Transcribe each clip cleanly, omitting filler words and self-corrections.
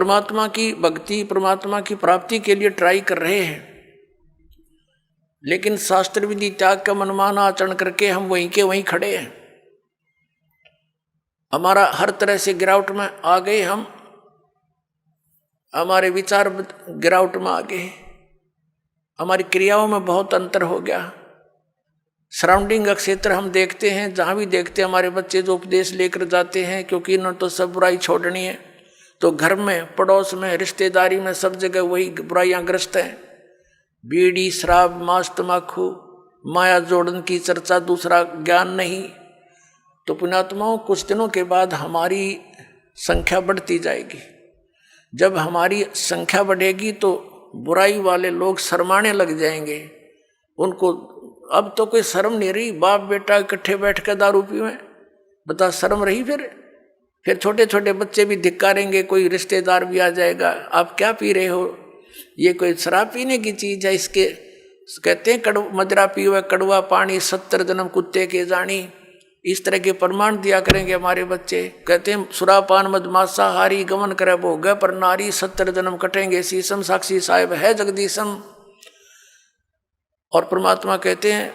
परमात्मा की भक्ति, परमात्मा की प्राप्ति के लिए ट्राई कर रहे हैं, लेकिन शास्त्र विधि त्याग का मनमाना आचरण करके हम वहीं के वहीं खड़े हैं। हमारा हर तरह से गिरावट में आ गए, हम हमारे विचार गिरावट में आ गए, हमारी क्रियाओं में बहुत अंतर हो गया। सराउंडिंग का क्षेत्र हम देखते हैं, जहाँ भी देखते हैं हमारे बच्चे जो उपदेश लेकर जाते हैं, क्योंकि इन्होंने तो सब बुराई छोड़नी है, तो घर में, पड़ोस में, रिश्तेदारी में, सब जगह वही बुराइयां ग्रस्त हैं। बीड़ी, शराब, मांस, तम्बाकू, माया जोड़न की चर्चा, दूसरा ज्ञान नहीं। तो पुण्यात्माओं, कुछ दिनों के बाद हमारी संख्या बढ़ती जाएगी। जब हमारी संख्या बढ़ेगी तो बुराई वाले लोग शर्माने लग जाएंगे। उनको अब तो कोई शर्म नहीं रही, बाप बेटा इकट्ठे बैठ कर दारू पीवें, बता शर्म रही? फिर छोटे छोटे बच्चे भी धिक्कारेंगे, कोई रिश्तेदार भी आ जाएगा, आप क्या पी रहे हो, ये कोई शराब पीने की चीज है? इसके कहते हैं मदिरा पीवे कड़वा पानी, 70 जन्म कुत्ते के जानी। इस तरह के प्रमाण दिया करेंगे हमारे बच्चे। कहते हैं सुरापान मदमासाहारी गमन करे भोग पर नारी, 70 जन्म कटेंगे शीशम, साक्षी साहेब है जगदीशम। और परमात्मा कहते हैं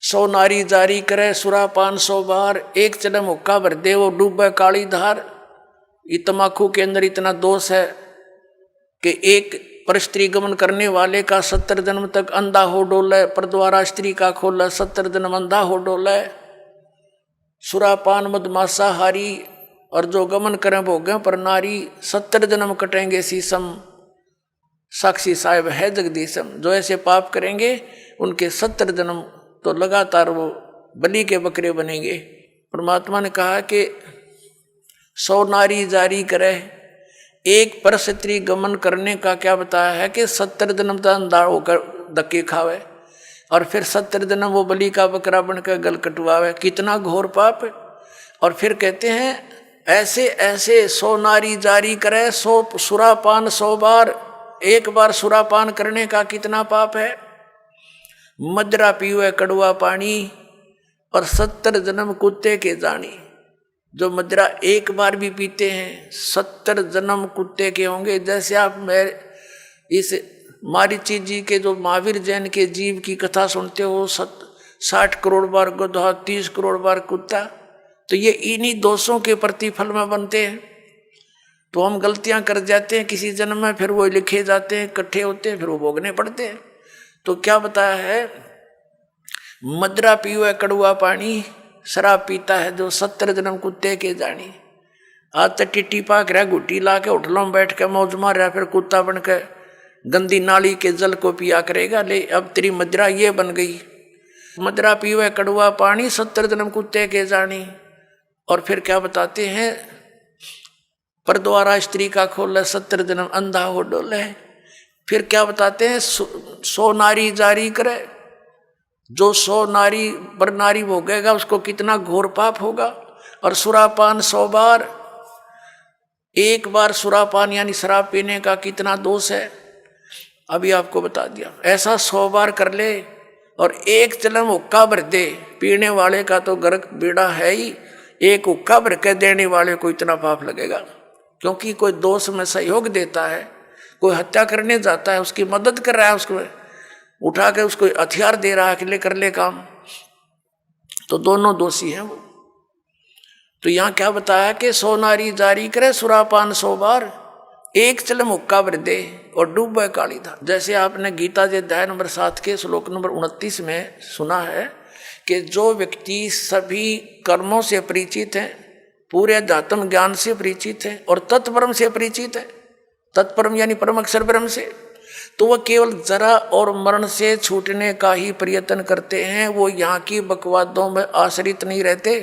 100 नारी जारी करे सुरापान 100 बार, एक जन्म हुक्का भर दे वो डूबे काली धार। ये तम्बाकू के अंदर इतना दोष है कि एक पर स्त्री गमन करने वाले का 70 जन्म तक अंधा हो डोले, पर द्वारा स्त्री का खोला 70 जन्म अंधा हो डोले। सुरापान मदमासाहारी और जो गमन करें भोगें पर नारी, 70 जन्म कटेंगे शीशम, साक्षी साहेब है जगदीशम। जो ऐसे पाप करेंगे उनके 70 जन्म तो लगातार वो बलि के बकरे बनेंगे। परमात्मा ने कहा कि 100 नारी जारी करे, एक पर स्त्री गमन करने का क्या बताया है कि 70 जन्म तक अंधा होकर धक्के खावे, और फिर 70 जन्म वो बलि का बकरा बनकर गल कटवावे। कितना घोर पाप है। और फिर कहते हैं ऐसे ऐसे 100 नारी जारी करे, 100 सुरापान 100 बार, एक बार सुरापान करने का कितना पाप है। मदिरा पीवे कड़वा पानी और 70 जन्म कुत्ते के जानी। जो मदिरा एक बार भी पीते हैं 70 जन्म कुत्ते के होंगे। जैसे आप इस मारीची जी के जो महावीर जैन के जीव की कथा सुनते हो, 60 करोड़ बार गधा, 30 करोड़ बार कुत्ता, तो ये इन्हीं दोषों के प्रतिफल में बनते हैं। तो हम गलतियां कर जाते हैं किसी जन्म में, फिर वो लिखे जाते हैं, इकट्ठे होते हैं, फिर वो भोगने पड़ते हैं। तो क्या बताया है, मदिरा पीवे कड़वा पानी, शराब पीता है जो 70 जन्म कुत्ते के जानी। आज तक टिट्टी पाक रहा, घुट्टी ला के होटलों में बैठ के मौज मार रहा, फिर कुत्ता बन के गंदी नाली के जल को पिया करेगा। ले अब तेरी मदिरा ये बन गई, मदिरा पीवे कड़वा पानी, 70 जन्म कुत्ते के जानी। और फिर क्या बताते हैं, पर द्वारा स्त्री का खोले 70 जन्म अंधा हो डोले। फिर क्या बताते हैं, 100 नारी जारी करे, जो 100 नारी पर नारी भोगेगा उसको कितना घोर पाप होगा। और सुरापान 100 बार, एक बार सुरापान यानी शराब पीने का कितना दोष है, अभी आपको बता दिया। ऐसा 100 बार कर ले और एक जन्म हुक्का भर दे, पीने वाले का तो गर्क बेड़ा है ही, एक हुक्का भर के देने वाले को इतना पाप लगेगा। क्योंकि कोई दोष में सहयोग देता है, कोई हत्या करने जाता है, उसकी मदद कर रहा है, उसको उठा के उसको हथियार दे रहा है कि ले कर ले काम, तो दोनों दोषी हैं वो। तो यहाँ क्या बताया कि 100 नारी जारी करे सुरापान 100 बार, एक चलम हुक्का भर दे और डूबे काली धार। जैसे आपने गीता जी अध्याय नंबर 7 के श्लोक नंबर 29 में सुना है कि जो व्यक्ति सभी कर्मों से परिचित है, पूरे अध्यात्म ज्ञान से परिचित है और तत्परम से परिचित है, तत्परम यानी परम अक्षर ब्रह्म से, तो वह केवल जरा और मरण से छूटने का ही प्रयत्न करते हैं। वो यहाँ की बकवादों में आश्रित नहीं रहते,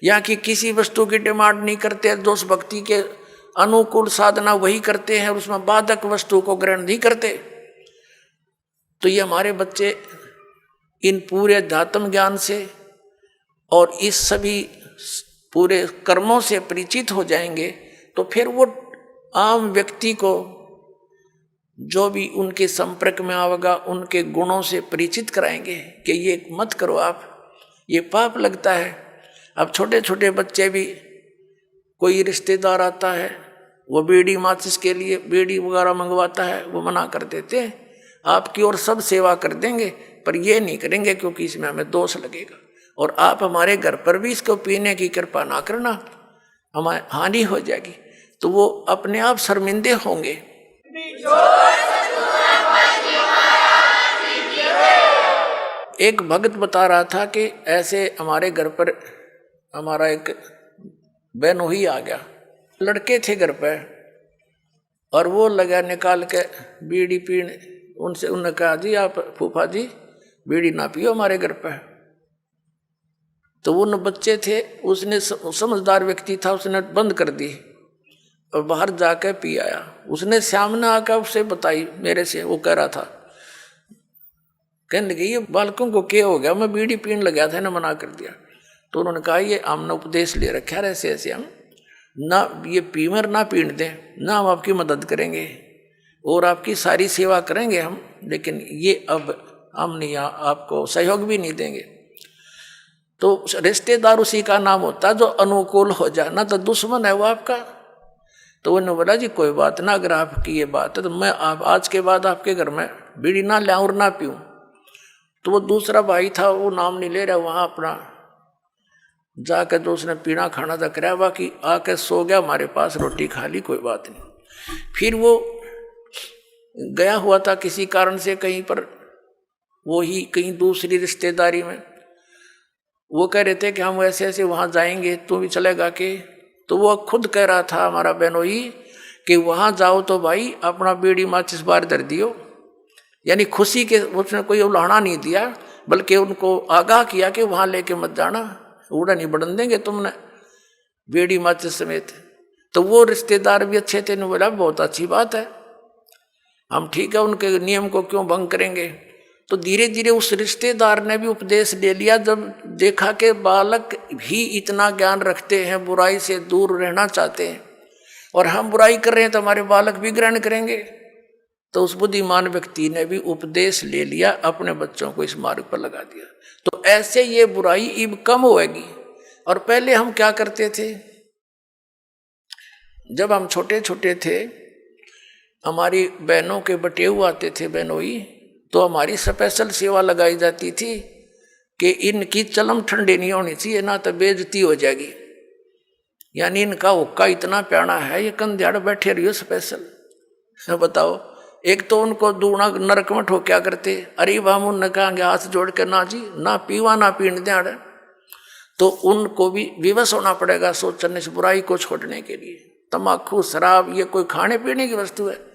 यहाँ की किसी वस्तु की डिमांड नहीं करते, दोष भक्ति के अनुकूल साधना वही करते हैं, उसमें बाधक वस्तु को ग्रहण नहीं करते। तो ये हमारे बच्चे इन पूरे अध्यात्म ज्ञान से और इस सभी पूरे कर्मों से परिचित हो जाएंगे, तो फिर वो आम व्यक्ति को जो भी उनके संपर्क में आवेगा उनके गुणों से परिचित कराएंगे कि ये मत करो आप, ये पाप लगता है। अब छोटे छोटे बच्चे भी, कोई रिश्तेदार आता है, वो बीड़ी माचिस के लिए बीड़ी वगैरह मंगवाता है, वो मना कर देते हैं आपकी और सब सेवा कर देंगे, पर ये नहीं करेंगे क्योंकि इसमें हमें दोष लगेगा, और आप हमारे घर पर भी इसको पीने की कृपा ना करना, हमारी हानि हो जाएगी। तो वो अपने आप शर्मिंदे होंगे। एक भक्त बता रहा था कि ऐसे हमारे घर पर हमारा एक बहनोई आ गया, लड़के थे घर पे, और वो लगा निकाल के बीड़ी पीने, उनसे उन्होंने कहा जी आप फूफा जी बीड़ी ना पियो हमारे घर पे। तो वो न बच्चे थे, उसने समझदार व्यक्ति था, उसने बंद कर दी और बाहर जाकर पी आया। उसने सामने आकर उसे बताई मेरे से, वो कह रहा था, कहने लगे ये बालकों को क्या हो गया, मैं बीड़ी पीने लगा था ना मना कर दिया। तो उन्होंने कहा ये हमने उपदेश ले रखा है ऐसे ऐसे, हम ना ये पीमर ना पीने दें, ना हम आपकी मदद करेंगे और आपकी सारी सेवा करेंगे हम, लेकिन ये अब हम नहीं आपको सहयोग भी नहीं देंगे। तो रिश्तेदार उसी का नाम होता है जो अनुकूल हो जाए, ना तो दुश्मन है वो आपका। तो उन्होंने बोला जी कोई बात ना, अगर आपकी ये बात है तो मैं आप आज के बाद आपके घर में बीड़ी ना लाऊं और ना पीऊं। तो वो दूसरा भाई था, वो नाम नहीं ले रहा, वहाँ अपना जाकर जो उसने पीना खाना था कराया, बाकी आके सो गया हमारे पास, रोटी खा ली, कोई बात नहीं। फिर वो गया हुआ था किसी कारण से कहीं पर, वो ही कहीं दूसरी रिश्तेदारी में, वो कह रहे थे कि हम ऐसे ऐसे वहाँ जाएंगे, तू भी चलेगा के? तो वो खुद कह रहा था हमारा बहनोई कि वहाँ जाओ तो भाई अपना बीड़ी माचिस बाहर धर दियो, यानी खुशी के, उसने कोई उलाहना नहीं दिया, बल्कि उनको आगाह किया कि वहाँ लेके मत जाना, उड़ा नहीं बढ़न देंगे तुमने बीड़ी माचिस समेत। तो वो रिश्तेदार भी अच्छे थे, ने बोला बहुत अच्छी बात है, हम ठीक है, उनके नियम को क्यों भंग करेंगे। तो धीरे धीरे उस रिश्तेदार ने भी उपदेश ले लिया, जब देखा कि बालक भी इतना ज्ञान रखते हैं, बुराई से दूर रहना चाहते हैं, और हम बुराई कर रहे हैं तो हमारे बालक भी ग्रहण करेंगे। तो उस बुद्धिमान व्यक्ति ने भी उपदेश ले लिया, अपने बच्चों को इस मार्ग पर लगा दिया। तो ऐसे ये बुराई अब कम होगी। और पहले हम क्या करते थे, जब हम छोटे छोटे थे, हमारी बहनों के बटेऊ आते थे बहनोई, तो हमारी स्पेशल सेवा लगाई जाती थी कि इनकी चलम ठंडी नहीं होनी चाहिए, ना तो बेइज्जती हो जाएगी, यानी इनका हुक्का इतना प्यारा है, ये कंध्याड़ बैठे रहियो स्पेशल। बताओ, एक तो उनको दूना नरक में ठोक्या करते, अरे हम उनने कहेंगे हाथ जोड़ के ना जी ना पीवा ना पीने दें, तो उनको भी विवश होना पड़ेगा सोचने इस बुराई को छोड़ने के लिए। तम्बाकू शराब ये कोई खाने पीने की वस्तु है?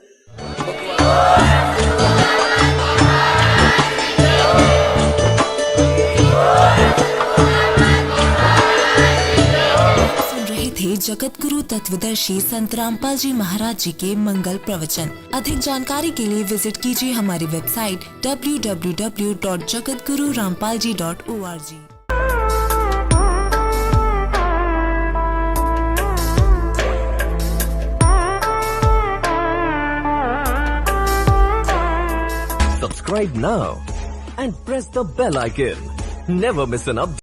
जगत गुरु तत्वदर्शी संत रामपाल जी महाराज जी के मंगल प्रवचन। अधिक जानकारी के लिए विजिट कीजिए हमारी website www.jagatgururampalji.org। Subscribe now and press the bell icon. Never miss an update.